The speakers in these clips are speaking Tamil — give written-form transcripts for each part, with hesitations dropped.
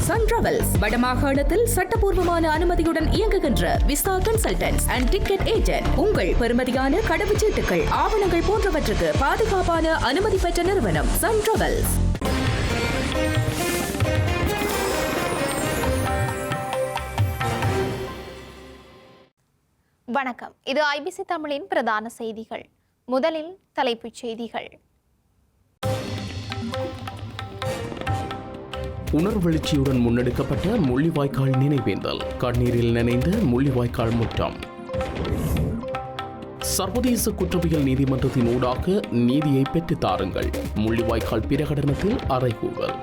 சன் டிராவல்ஸ் வடமாகாணத்தில் சட்டபூர்வமான அனுமதியுடன் இயங்குகின்ற visa consultants and ticket agent. உங்கள் பெறுமதியான கடவுச்சீட்டுகள், ஆவணங்கள் போன்றவற்றுக்கு பாதுகாப்பான அனுமதி பெற்ற நிறுவனம் சன் டிராவல்ஸ். வணக்கம். இது ஐபிசி தமிழின் பிரதான செய்திகள். முதலில் தலைப்புச் செய்திகள். உணர்வெழுச்சியுடன் முன்னெடுக்கப்பட்ட முள்ளிவாய்க்கால் நினைவேந்தல். கண்ணீரில் நனைந்த முள்ளிவாய்க்கால் முற்றம். சர்வதேச குற்றவியல் நீதிமன்றத்தின் ஊடாக நீதியை பெற்றுத் தாருங்கள். முள்ளிவாய்க்கால் பிரகடனத்தில் அறைகூவல்.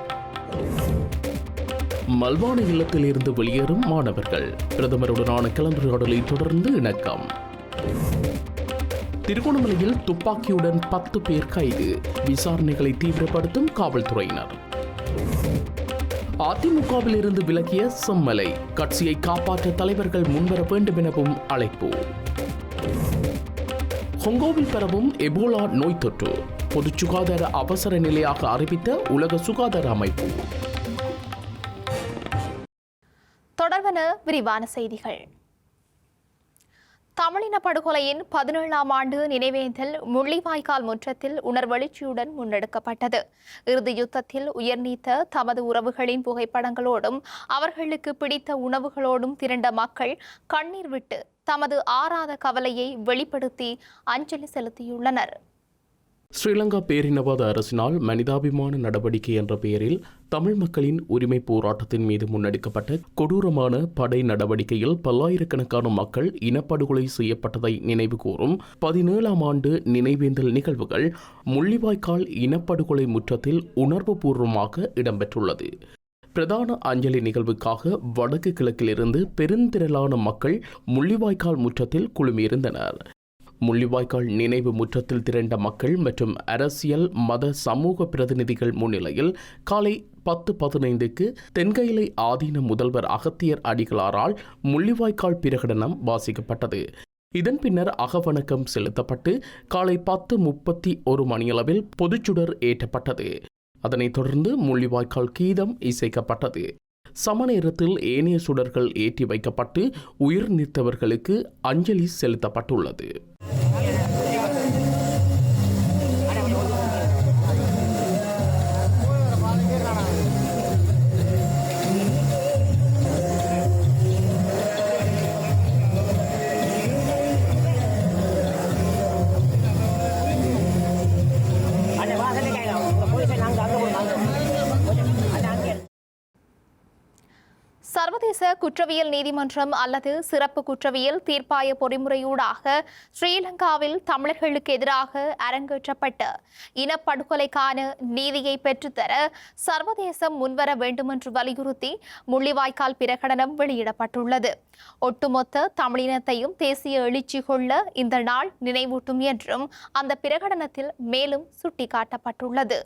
மல்வான இல்லத்தில் இருந்து வெளியேறும் மாணவர்கள். பிரதமருடனான கலந்துரையாடலை தொடர்ந்து இணக்கம். திருகோணமலையில் துப்பாக்கியுடன் 10 பேர் கைது. விசாரணைகளை தீவிரப்படுத்தும் காவல்துறையினர். அதிமுகவில் இருந்து விலகிய செம்மலை. கட்சியை காப்பாற்ற தலைவர்கள் முன்வர வேண்டும் எனவும் அழைப்பு. கொங்கோவில் பரவும் எபோலா நோய் தொற்று. பொது சுகாதார அவசர நிலையாக அறிவித்த உலக சுகாதார அமைப்பு. தொடர்வன விரிவான செய்திகள். தமிழின படுகொலையின் 17ஆம் ஆண்டு நினைவேந்தல் முள்ளிவாய்க்கால் முற்றத்தில் உணர்வெழுச்சியுடன் முன்னெடுக்கப்பட்டது. இறுதி யுத்தத்தில் உயிர்நீத்த தமது உறவுகளின் புகைப்படங்களோடும் அவர்களுக்கு பிடித்த உணவுகளோடும் திரண்ட மக்கள் கண்ணீர் விட்டு தமது ஆறாத கவலையை வெளிப்படுத்தி அஞ்சலி செலுத்தியுள்ளனர். ஸ்ரீலங்கா பேரினவாத அரசினால் மனிதாபிமான நடவடிக்கை என்ற பெயரில் தமிழ் மக்களின் உரிமை போராட்டத்தின் மீது முன்னெடுக்கப்பட்ட கொடூரமான படை நடவடிக்கையில் பல்லாயிரக்கணக்கான மக்கள் இனப்படுகொலை செய்யப்பட்டதை நினைவு கூறும் 17ஆம் ஆண்டு நினைவேந்தல் நிகழ்வுகள் முள்ளிவாய்க்கால் இனப்படுகொலை முற்றத்தில் உணர்வுபூர்வமாக இடம்பெற்றுள்ளது. பிரதான அஞ்சலி நிகழ்வுக்காக வடக்கு கிழக்கிலிருந்து பெருந்திரளான மக்கள் முள்ளிவாய்க்கால் முற்றத்தில் குழுமியிருந்தனர். முள்ளிவாய்க்கால் நினைவு முற்றத்தில் திரண்ட மக்கள் மற்றும் அரசியல் மத சமூக பிரதிநிதிகள் முன்னிலையில் காலை 10:15க்கு தென்கயிலை ஆதீன முதல்வர் அகத்தியர் அடிகளாரால் முள்ளிவாய்க்கால் பிரகடனம் வாசிக்கப்பட்டது. இதன் பின்னர் அகவணக்கம் செலுத்தப்பட்டு காலை 10:31 மணியளவில் பொதுச்சுடர் ஏற்றப்பட்டது. அதனைத் தொடர்ந்து முள்ளிவாய்க்கால் கீதம் இசைக்கப்பட்டது. சம நேரத்தில் ஏனைய சுடர்கள் ஏற்றி வைக்கப்பட்டு உயிர் நீத்தவர்களுக்கு அஞ்சலி செலுத்தப்பட்டுள்ளது. சர்வதேச குற்றவியல் நீதிமன்றம் அல்லது சிறப்பு குற்றவியல் தீர்ப்பாய பொறிமுறையூடாக ஸ்ரீலங்காவில் தமிழர்களுக்கு எதிராக அரங்கேற்றப்பட்ட இனப்படுகொலைக்கான நீதியை பெற்றுத்தர சர்வதேசம் முன்வர வேண்டுமென்று வலியுறுத்தி முள்ளிவாய்க்கால் பிரகடனம் வெளியிடப்பட்டுள்ளது. ஒட்டுமொத்த தமிழினத்தையும் தேசிய எழுச்சி கொள்ள இந்த நாள் நினைவூட்டும் என்றும் அந்த பிரகடனத்தில் மேலும் சுட்டிக்காட்டப்பட்டுள்ளது.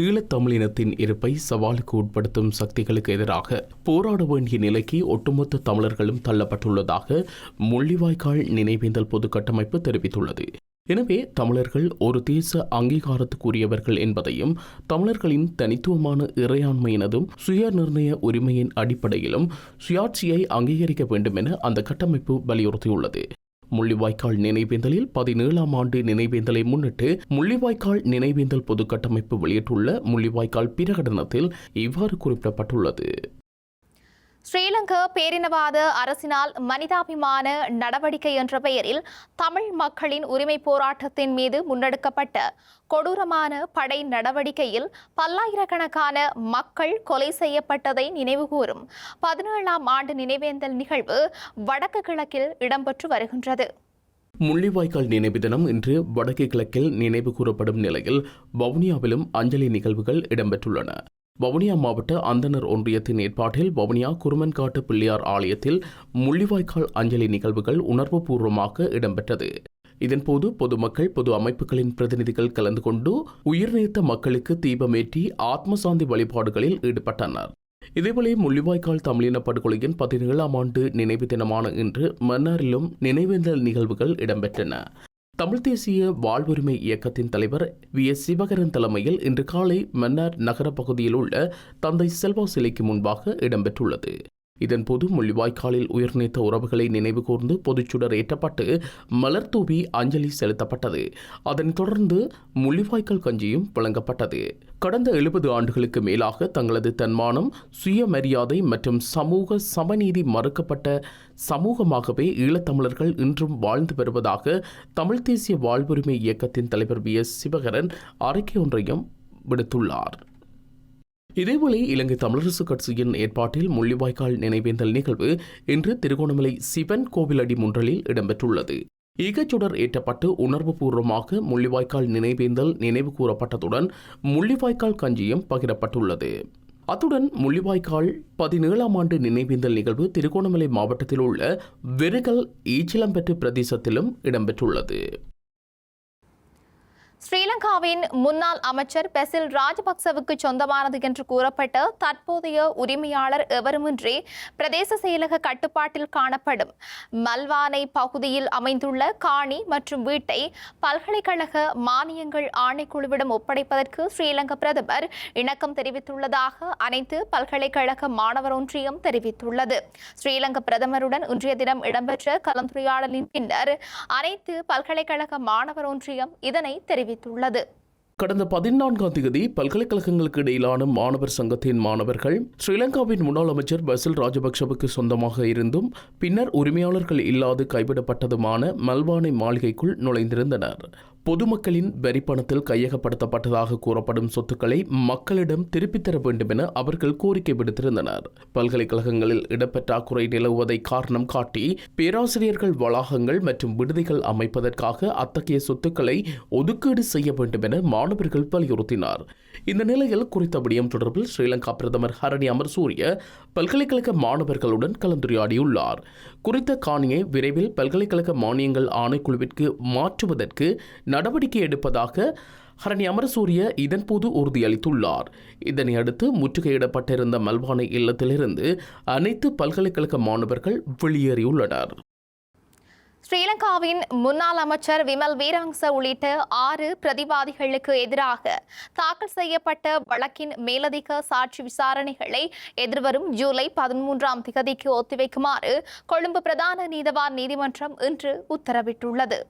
ஈழத்தமிழினத்தின் இருப்பை சவாலுக்கு உட்படுத்தும் சக்திகளுக்கு எதிராக போராட வேண்டிய நிலைக்கு ஒட்டுமொத்த தமிழர்களும் தள்ளப்பட்டுள்ளதாக முள்ளிவாய்க்கால் நினைவேந்தல் பொது கட்டமைப்பு தெரிவித்துள்ளது. எனவே தமிழர்கள் ஒரு தேச அங்கீகாரத்துக்குரியவர்கள் என்பதையும் தமிழர்களின் தனித்துவமான இறையாண்மையினதும் சுய நிர்ணய உரிமையின் அடிப்படையிலும் சுயாட்சியை அங்கீகரிக்க வேண்டும் என அந்த கட்டமைப்பு வலியுறுத்தியுள்ளது. முள்ளிவாய்க்கால் நினைவேந்தலில் 17ஆம் ஆண்டு நினைவேந்தலை முன்னிட்டு முள்ளிவாய்க்கால் நினைவேந்தல் பொது கட்டமைப்பு வெளியிட்டுள்ள முள்ளிவாய்க்கால் பிரகடனத்தில் இவ்வாறு குறிப்பிடப்பட்டுள்ளது. ஸ்ரீலங்கா பேரினவாத அரசினால் மனிதாபிமான நடவடிக்கை என்ற பெயரில் தமிழ் மக்களின் உரிமை போராட்டத்தின் மீது முன்னெடுக்கப்பட்ட கொடூரமான படை நடவடிக்கையில் பல்லாயிரக்கணக்கான மக்கள் கொலை செய்யப்பட்டதை நினைவுகூரும் 17ஆம் ஆண்டு நினைவேந்தல் நிகழ்வு வடக்கு கிழக்கில் இடம்பெற்று வருகின்றது. முள்ளிவாய்க்கால் நினைவு தினம் இன்று வடக்கு கிழக்கில் நினைவு கூறப்படும் நிலையில் வவுனியாவிலும் அஞ்சலி நிகழ்வுகள் இடம்பெற்றுள்ளன. வவுனியா மாவட்ட அந்தனர் ஒன்றியத்தின் ஏற்பாட்டில் வவுனியா குருமன்காட்டு பிள்ளையார் ஆலயத்தில் முள்ளிவாய்க்கால் அஞ்சலி நிகழ்வுகள் உணர்வுபூர்வமாக இடம்பெற்றது. இதன்போது பொதுமக்கள், பொது அமைப்புகளின் பிரதிநிதிகள் கலந்து கொண்டு உயிர்நீத்த மக்களுக்கு தீபமேற்றி ஆத்மசாந்தி வழிபாடுகளில் ஈடுபட்டனர். இதேவேளை முள்ளிவாய்க்கால் தமிழின படுகொலையின் 17ஆம் ஆண்டு நினைவு தினமான இன்று மன்னாரிலும் நினைவேந்தல் நிகழ்வுகள் இடம்பெற்றன. தமிழ் தேசிய வாழ்வுரிமை இயக்கத்தின் தலைவர் வி.எஸ். சிவகரன் தலைமையில் இன்று காலை மன்னார் நகர பகுதியில் உள்ள தந்தை செல்வா சிலைக்கு முன்பாக இடம்பெற்றுள்ளது. இதன்போது முள்ளிவாய்க்காலில் உயிர்நீத்த உறவுகளை நினைவு கூர்ந்து பொதுச்சுடர் ஏற்றப்பட்டு மலர் தூவி அஞ்சலி செலுத்தப்பட்டது. அதனைத் தொடர்ந்து முள்ளிவாய்க்கால் கஞ்சியும் வழங்கப்பட்டது. கடந்த 70 ஆண்டுகளுக்கு மேலாக தங்களது தன்மானம், சுயமரியாதை மற்றும் சமூக சமநீதி மறுக்கப்பட்ட சமூகமாகவே ஈழத்தமிழர்கள் இன்றும் வாழ்ந்து வருவதாக தமிழ் தேசிய வாழ்வுரிமை இயக்கத்தின் தலைவர் வி.எஸ். சிவகரன் அறிக்கை ஒன்றையும் விடுத்துள்ளார். இதேவேளை இலங்கை தமிழரசு கட்சியின் ஏற்பாட்டில் முள்ளிவாய்க்கால் நினைவேந்தல் நிகழ்வு இன்று திருகோணமலை சிவன் கோவிலடி முன்றலில் இடம்பெற்றுள்ளது. ஈகச்சுடர் ஏற்றப்பட்டு உணர்வுபூர்வமாக முள்ளிவாய்க்கால் நினைவேந்தல் நினைவு கூறப்பட்டதுடன் முள்ளிவாய்க்கால் கஞ்சியும் பகிரப்பட்டுள்ளது. அத்துடன் முள்ளிவாய்க்கால் 17ஆம் ஆண்டு நினைவேந்தல் நிகழ்வு திருகோணமலை மாவட்டத்தில் உள்ள வெறுகல் ஈச்சிலம்பெட்டு பிரதேசத்திலும் இடம்பெற்றுள்ளது. ஸ்ரீலங்காவின் முன்னாள் அமைச்சர் பெசில் ராஜபக்சவுக்கு சொந்தமானது என்று கூறப்பட்ட தற்போதைய உரிமையாளர் எவருமின்றி பிரதேச செயலக கட்டுப்பாட்டில் காணப்படும் மல்வானை பகுதியில் அமைந்துள்ள காணி மற்றும் வீட்டை பல்கலைக்கழக மானியங்கள் ஆணைக்குழுவிடம் ஒப்படைப்பதற்கு ஸ்ரீலங்கா பிரதமர் இணக்கம் தெரிவித்துள்ளதாக அனைத்து பல்கலைக்கழக மாணவர் ஒன்றியம் தெரிவித்துள்ளது. ஸ்ரீலங்கா பிரதமருடன் இன்றைய தினம் இடம்பெற்ற கலந்துரையாடலின் பின்னர் அனைத்து பல்கலைக்கழக மாணவர் ஒன்றியம் இதனை தெரிவித்துள்ளது. கடந்த 14ஆம் தேதி பல்கலைக்கழகங்களுக்கு இடையிலான மாணவர் சங்கத்தின் மாணவர்கள் ஸ்ரீலங்காவின் முன்னாள் அமைச்சர் பெசில் ராஜபக்சவுக்கு சொந்தமாக இருந்தும் பின்னர் உரிமையாளர்கள் இல்லாது கைவிடப்பட்டதுமான மல்வானை மாளிகைக்குள் நுழைந்திருந்தனர். பொதுமக்களின் வரிப்பணத்தில் கையகப்படுத்தப்பட்டதாக கூறப்படும் சொத்துக்களை மக்களிடம் திருப்பித் தர வேண்டும் என அவர்கள் கோரிக்கை விடுத்திருந்தனர். பல்கலைக்கழகங்களில் இடப்பற்றாக்குறை நிலவுவதை காரணம் காட்டி பேராசிரியர்கள் வளாகங்கள் மற்றும் விடுதிகள் அமைப்பதற்காக அத்தகைய சொத்துக்களை ஒதுக்கீடு செய்ய வேண்டும் என மாணவர்கள் வலியுறுத்தினார். இந்த நிலையில் குறித்த விடயம் தொடர்பில் ஸ்ரீலங்கா பிரதமர் ஹரணி அமரசூரிய பல்கலைக்கழக மாணவர்களுடன் கலந்துரையாடியுள்ளார். குறித்த காணியை விரைவில் பல்கலைக்கழக மானியங்கள் ஆணைக்குழுவிற்கு மாற்றுவதற்கு நடவடிக்கை எடுப்பதாக ஹரணி அமரசூரிய இதன்போது உறுதியளித்துள்ளார். இதனையடுத்து முற்றுகையிடப்பட்டிருந்த மல்வானை இல்லத்திலிருந்து அனைத்து பல்கலைக்கழக மாணவர்கள் வெளியேறியுள்ளனர். ஸ்ரீலங்காவின் முன்னாள் அமைச்சர் விமல் வீரவங்ச உள்ளிட்ட 6 பிரதிவாதிகளுக்கு எதிராக தாக்கல் செய்யப்பட்ட வழக்கின் மேலதிக சாட்சி விசாரணைகளை எதிர்வரும் ஜூலை 13ஆம் தேதிக்கு ஒத்திவைக்குமாறு கொழும்பு பிரதான நீதவான் நீதிமன்றம் இன்று உத்தரவிட்டுள்ளது.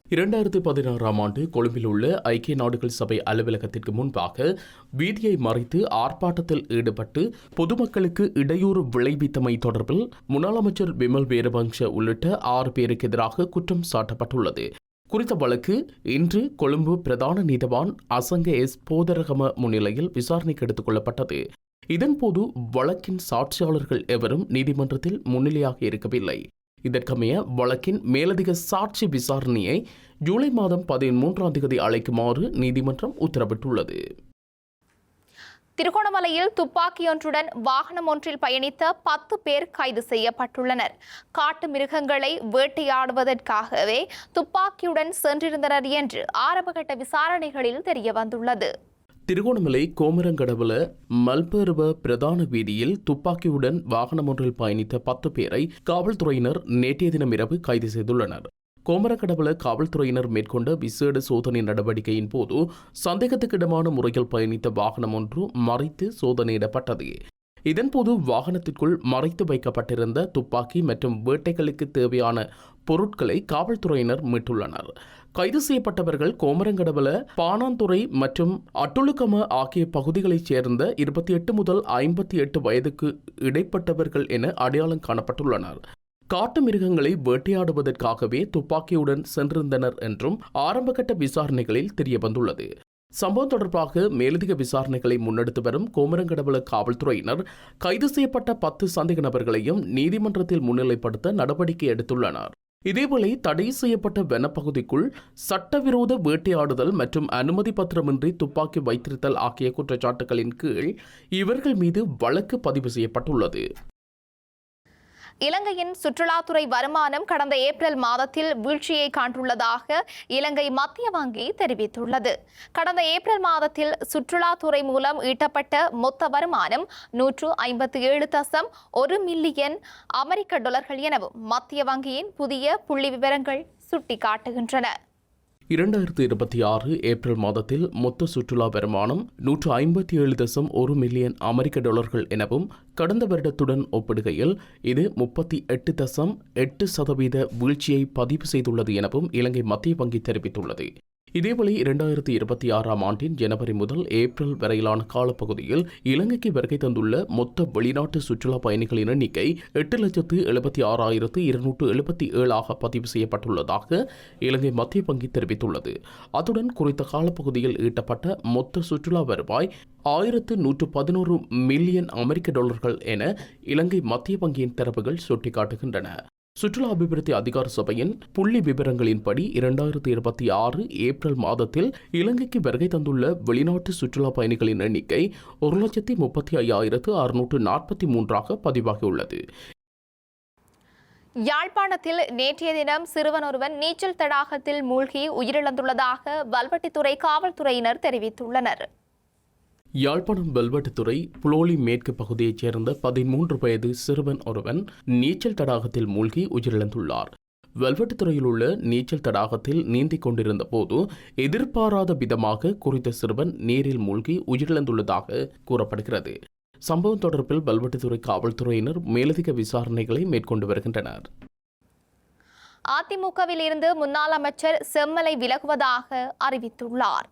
2016ஆம் ஆண்டு கொழும்பில் உள்ள ஐக்கிய நாடுகள் சபை அலுவலகத்திற்கு முன்பாக வீதியை மறைத்து ஆர்ப்பாட்டத்தில் ஈடுபட்டு பொதுமக்களுக்கு இடையூறு விளைவித்தமை தொடர்பில் முன்னாள் அமைச்சர் விமல் வீரவங்ச உள்ளிட்ட 6 பேருக்கு எதிராக குற்றம் சாட்டப்பட்டுள்ளது. குறித்த வழக்கு இன்று கொழும்பு பிரதான நீதவான் அசங்க எஸ் போதரகம முன்னிலையில் விசாரணைக்கு எடுத்துக் கொள்ளப்பட்டது. இதன்போது வழக்கின் சாட்சியாளர்கள் எவரும் நீதிமன்றத்தில் முன்னிலையாக இருக்கவில்லை. இதற்கமைய வழக்கின் மேலதிக சாட்சி விசாரணையை ஜூலை மாதம் 13ஆம் தேதி அழைக்குமாறு நீதிமன்றம் உத்தரவிட்டுள்ளது. திருகோணமலையில் துப்பாக்கியொன்றுடன் வாகனம் ஒன்றில் பயணித்த 10 பேர் கைது செய்யப்பட்டுள்ளனர். காட்டு மிருகங்களை வேட்டையாடுவதற்காகவே துப்பாக்கியுடன் சென்றிருந்தனர் என்று ஆரம்பகட்ட விசாரணைகளில் தெரியவந்துள்ளது. திருகோணமலை கோமரங்கடவுல மல்பெருவ பிரதான வீதியில் துப்பாக்கியுடன் வாகனம் ஒன்றில் பயணித்த 10 பேரை காவல்துறையினர் நேற்றைய தினம் இரவு கைது செய்துள்ளனர். கோமரங்கடவுல காவல்துறையினர் மேற்கொண்ட விசேட சோதனை நடவடிக்கையின் போது சந்தேகத்துக்கிடமான முறையில் பயணித்த வாகனம் ஒன்று மறைத்து சோதனையிடப்பட்டது. இதன்போது வாகனத்திற்குள் மறைத்து வைக்கப்பட்டிருந்த துப்பாக்கி மற்றும் வேட்டைகளுக்கு தேவையான பொருட்களை காவல்துறையினர் மீட்டுள்ளனர். கைது செய்யப்பட்டவர்கள் கோமரங்கடவல, பானாந்துறை மற்றும் அட்டுலுக்கம ஆகிய பகுதிகளைச் சேர்ந்த 28 முதல் 58 வயதுக்கு இடைப்பட்டவர்கள் என அடையாளம் காணப்பட்டுள்ளனர். காட்டு மிருகங்களை வேட்டையாடுவதற்காகவே துப்பாக்கியுடன் சென்றிருந்தனர் என்றும் ஆரம்பகட்ட விசாரணைகளில் தெரியவந்துள்ளது. சம்பவம் தொடர்பாக மேலதிக விசாரணைகளை முன்னெடுத்து வரும் கோமரங்கடவல காவல்துறையினர் கைது செய்யப்பட்ட 10 சந்தேக நபர்களையும் நீதிமன்றத்தில் முன்னிலைப்படுத்த நடவடிக்கை எடுத்துள்ளனர். இதேவேளை தடை செய்யப்பட்ட வனப்பகுதிக்குள் சட்டவிரோத வேட்டையாடுதல் மற்றும் அனுமதி பத்திரமின்றி துப்பாக்கி வைத்திருத்தல் ஆகிய குற்றச்சாட்டுகளின் கீழ் இவர்கள் மீது வழக்கு பதிவு செய்யப்பட்டுள்ளது. இலங்கையின் சுற்றுலாத்துறை வருமானம் கடந்த ஏப்ரல் மாதத்தில் வீழ்ச்சியை காண்டுள்ளதாக இலங்கை மத்திய வங்கி தெரிவித்துள்ளது. கடந்த ஏப்ரல் மாதத்தில் சுற்றுலாத்துறை மூலம் ஈட்டப்பட்ட மொத்த வருமானம் 157.1 மில்லியன் அமெரிக்க டாலர்கள் எனவும் மத்திய வங்கியின் புதிய புள்ளி விவரங்கள் சுட்டிக்காட்டுகின்றன. 2026 ஏப்ரல் மாதத்தில் மொத்த சுற்றுலா வருமானம் $157.1 மில்லியன் அமெரிக்க டாலர்கள் எனவும் கடந்த வருடத்துடன் ஒப்பிடுகையில் இது 38.8% வீழ்ச்சியை பதிவு செய்துள்ளது எனவும் இலங்கை மத்திய வங்கி தெரிவித்துள்ளது. இதேவேளை 2026 ஆண்டின் ஜனவரி முதல் ஏப்ரல் வரையிலான காலப்பகுதியில் இலங்கைக்கு வருகை தந்துள்ள மொத்த வெளிநாட்டு சுற்றுலா பயணிகளின் எண்ணிக்கை 8,76,277 பதிவு செய்யப்பட்டுள்ளதாக இலங்கை மத்திய வங்கி தெரிவித்துள்ளது. அத்துடன் குறித்த காலப்பகுதியில் ஈட்டப்பட்ட மொத்த சுற்றுலா வருவாய் $1,111 மில்லியன் அமெரிக்க டாலர்கள் என இலங்கை மத்திய வங்கியின் தரவுகள் சுட்டிக்காட்டுகின்றன. சுற்றுலா அபிவிருத்தி அதிகார சபையின் புள்ளி விவரங்களின்படி 2026 ஏப்ரல் மாதத்தில் இலங்கைக்கு வருகை தந்துள்ள வெளிநாட்டு சுற்றுலா பயணிகளின் எண்ணிக்கை 1,35,643 பதிவாகியுள்ளது. யாழ்ப்பாணத்தில் நேற்றைய தினம் சிறுவன் ஒருவன் நீச்சல் தடாகத்தில் மூழ்கி உயிரிழந்துள்ளதாக வல்வெட்டித்துறை காவல்துறையினர் தெரிவித்துள்ளனர். யாழ்ப்பாணம் வெல்வெட்டுத்துறை புலோலி மேற்கு பகுதியைச் சேர்ந்த 13 வயது சிறுவன் ஒருவன் நீச்சல் தடாகத்தில் மூழ்கி உயிரிழந்துள்ளார். வெல்வெட்டுத்துறையில் உள்ள நீச்சல் தடாகத்தில் நீந்திக் கொண்டிருந்த போது எதிர்பாராத விதமாக குறித்த சிறுவன் நீரில் மூழ்கி உயிரிழந்துள்ளதாக கூறப்படுகிறது. சம்பவம் தொடர்பில் வெல்வெட்டுத்துறை காவல்துறையினர் மேலதிக விசாரணைகளை மேற்கொண்டு வருகின்றனர். அதிமுகவில் இருந்து முன்னாள் அமைச்சர் செம்மலை விலகுவதாக அறிவித்துள்ளார்.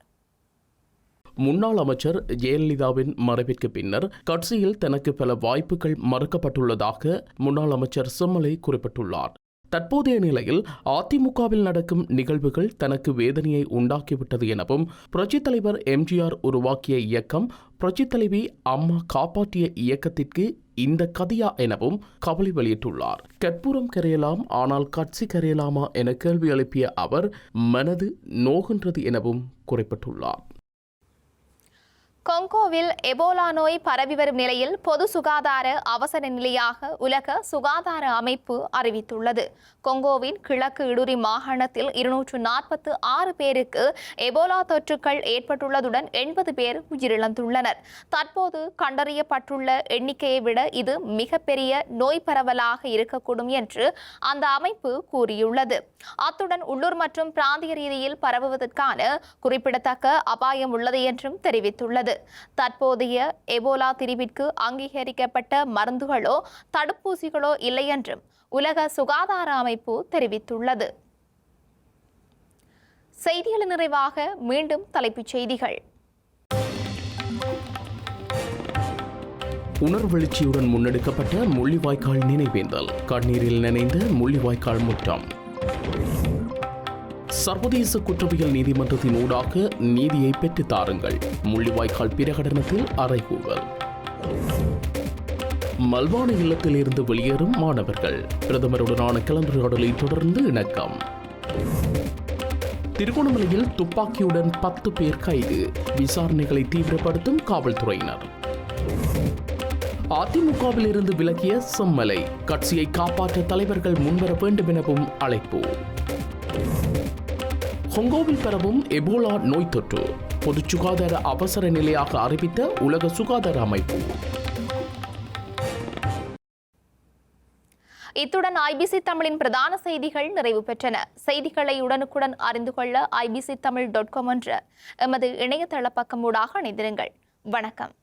முன்னாள் அமைச்சர் ஜெயலலிதாவின் மறைவிற்கு பின்னர் கட்சியில் தனக்கு பல வாய்ப்புகள் மறுக்கப்பட்டுள்ளதாக முன்னாள் அமைச்சர் செம்மலை குறிப்பிட்டுள்ளார். தற்போதைய நிலையில் அதிமுகவில் நடக்கும் நிகழ்வுகள் தனக்கு வேதனையை உண்டாக்கிவிட்டது எனவும் புரட்சித் தலைவர் எம்ஜிஆர் உருவாக்கிய இயக்கம் புரட்சித் தலைவி அம்மா காப்பாற்றிய இயக்கத்திற்கு இந்த கதியா எனவும் கவலை வெளியிட்டுள்ளார். கற்பூரம் கரையலாம், ஆனால் கட்சி கரையலாமா என கேள்வி எழுப்பிய அவர் மனது நோகின்றது எனவும் குறிப்பிட்டுள்ளார். கொங்கோவில் எபோலா நோய் பரவி வரும் நிலையில் பொது சுகாதார அவசர நிலையாக உலக சுகாதார அமைப்பு அறிவித்துள்ளது. கொங்கோவின் கிழக்கு இடுரி மாகாணத்தில் 246 பேருக்கு எபோலா தொற்றுக்கள் ஏற்பட்டுள்ளதுடன் 80 பேர் உயிரிழந்துள்ளனர். தற்போது கண்டறியப்பட்டுள்ள எண்ணிக்கையை விட இது மிகப்பெரிய நோய் பரவலாக இருக்கக்கூடும் என்று அந்த அமைப்பு கூறியுள்ளது. அத்துடன் உள்ளூர் மற்றும் பிராந்திய ரீதியில் பரவுவதற்கான குறிப்பிடத்தக்க அபாயம் உள்ளது என்றும் தெரிவித்துள்ளது. தற்போதைய எபோலா திரிவிற்கு அங்கீகரிக்கப்பட்ட மருந்துகளோ தடுப்பூசிகளோ இல்லை என்றும் உலக சுகாதார அமைப்பு தெரிவித்துள்ளது. செய்திகளின் நிறைவாக மீண்டும் தலைப்புச் செய்திகள். உணர்வெழுச்சியுடன் முன்னெடுக்கப்பட்ட முள்ளிவாய்க்கால் நினைவேந்தல், கண்ணீரில் நனைந்த முள்ளிவாய்க்கால் முற்றம். சர்வதேச குற்றவியல் நீதிமன்றத்தின் ஊடாக நீதியை பெற்றுத் தாருங்கள், முள்ளிவாய்க்கால் பிரகடனத்தில் அறைகூவல். மல்வான இல்லத்தில் இருந்து வெளியேறும் மாணவர்கள், பிரதமருடனான கலந்துரையாடலை தொடர்ந்து இணக்கம். திருகோணமலையில் துப்பாக்கியுடன் 10 பேர் கைது, விசாரணைகளை தீவிரப்படுத்தும் காவல்துறையினர். அதிமுகவில் இருந்து விலகிய செம்மலை, கட்சியை காப்பாற்ற தலைவர்கள் முன்வர வேண்டும் எனவும் அழைப்பு. கொங்கோவில் பரவும் எபோலா நோய் தொற்று, பொது சுகாதார அவசர நிலையாக அறிவித்த உலக சுகாதார அமைப்பு. இத்துடன் IBC தமிழின் பிரதான செய்திகள் நிறைவு பெற்றன. செய்திகளை உடனுக்குடன் அறிந்து கொள்ள ibctamil.com என்ற எமது இணையதள பக்கம் ஊடாக இணைந்திருங்கள். வணக்கம்.